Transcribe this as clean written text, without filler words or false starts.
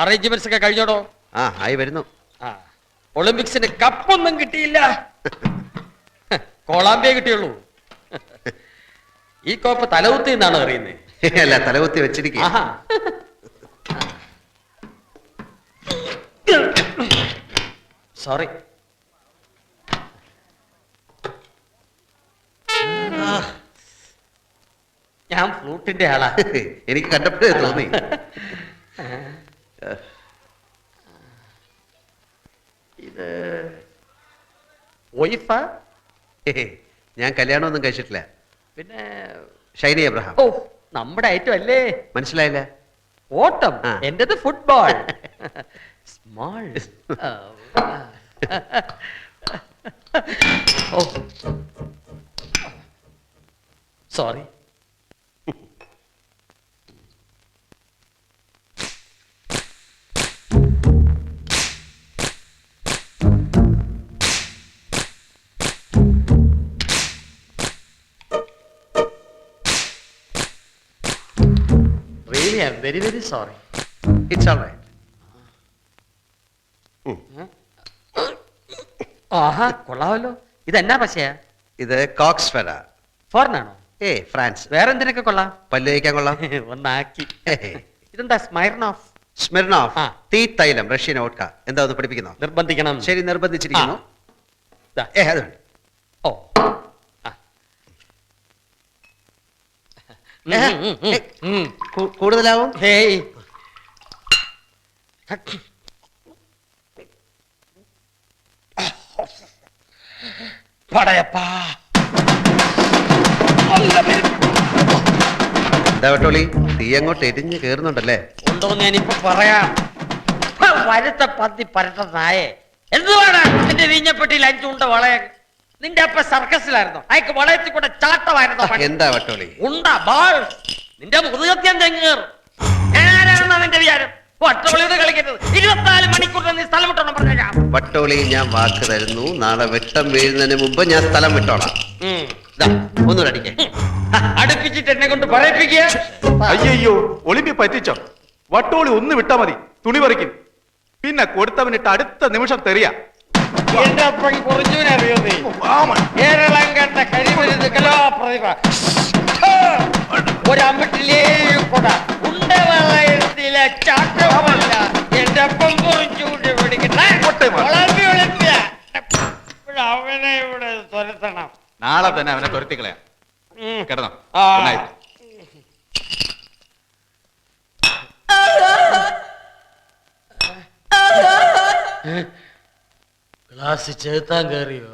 Arrangements ഒക്കെ കഴിഞ്ഞോടോ? ആ ആയി വരുന്നു. ആ ഒളിമ്പിക്സിന് കപ്പൊന്നും കിട്ടിയില്ല, കൊളാമ്പിയ കിട്ടിയുള്ളൂ. ഈ കോപ്പ് തലകുത്തി എന്നാണ് അറിയുന്നത്. അല്ല, തലകുത്തി വെച്ചിരിക്കുക. സോറി. ഞാൻ ഫ്ലൂട്ടിന്റെ ആളാ. എനിക്ക് കണ്ടപ്പോഴേ തോന്നി. ഇത് വൈഫാ? ഞാൻ കല്യാണമൊന്നും കഴിച്ചിട്ടില്ല. പിന്നെ ഷൈനി എബ്രഹാം. ഓ, നമ്മുടെ ഐറ്റം അല്ലേ. മനസ്സിലായില്ല? ഓട്ടം. എന്റേത് football. Small. Oh sorry. Really, I'm very, very sorry. It's all right. ആഹാ, കൊള്ളാമല്ലോ. ഇതെന്നാ പശയാ? ഇത് കോക്സ് ഫെറ. ഫോറിനാണോ? ഫ്രാൻസ്. വേറെന്തിനൊക്കെ കൊള്ളാം? പല്ല് തേക്കാൻ കൊള്ളാം. ഒന്നാക്കി. ഇതെന്താ സ്മൈർനോഫ്? സ്മിർനോഫ് തീ തൈലം, റഷ്യൻ വോഡ്ക. എന്താ ഒന്ന് പഠിപ്പിക്കുന്നോ? നിർബന്ധിക്കണം. ശരി, നിർബന്ധിച്ചിരിക്കുന്നു. അത് വേണ്ട. ഓ, കൂടുതലാവും. ഹേയ്, പടയപ്പാ. എന്താ വട്ടോളി, തീ അങ്ങോട്ട് എരിഞ്ഞ് കേറുന്നുണ്ടല്ലേ? ഉണ്ടോന്ന് ഞാനിപ്പോ പറയാം. വരുത്ത പന്തി പരട്ട നായെ, എന്തുവാണ് നിന്റെ വീഞ്ഞപ്പെട്ടിയിൽ 5 ഉണ്ട വളയ? നിന്റെ അപ്പ സർക്കസിലായിരുന്നു, അയക്ക് വളയത്തിൽ കൂടെ ചാട്ടമായിരുന്നു. എന്താ വട്ടോളി? ഉണ്ട ബാൾ നിന്റെ മുതുകത്യം തെങ്ങേറും. ഞാനാണെന്നാ നിന്റെ വിചാരം? വട്ടോളിയോട് കളിക്കരുത്. 24 മണിക്കൂർ നീ സ്ഥലം വിട്ടോണം പറഞ്ഞേക്കാം. വട്ടോളി, ഞാൻ വാക്ക് തരുന്നു, നാളെ വെട്ടം വീഴുന്നതിന് മുമ്പ് ഞാൻ സ്ഥലം വിട്ടോളാം. ഒന്നുകൂടെ അടിക്കേ. അടുപ്പിച്ചിട്ട് എന്നെ കൊണ്ട് പറയിപ്പിക്കുക. അയ്യോ, ഒളിമ്പി പറ്റിച്ചോ? വട്ടോളി ഒന്ന് വിട്ടാ മതി, തുണി പറിക്കും. പിന്നെ കൊടുത്തവനിട്ട് അടുത്ത നിമിഷം തെറിയ. എന്റെ അപ്പൻ കുറഞ്ഞൂനറിയോ നീ? കേരളം കണ്ട കരിമരുന്ന് കലാപ്രതിഭ. ഒരമ്മട്ടിലേ കൊട ഉണ്ടവളയത്തിലെ ചാട്ടമല്ല. എന്റെ അപ്പം കുറച്ചുകൂടി പിടിക്കട്ടെ. അവനെ ഇവിടെ തുരത്തണം. നാളെ തന്നെ അവനെ തുരത്തിക്കളയാം. കിടന്നോ. ഗ്ലാസ് ചേർത്താൻ കയറിയോ?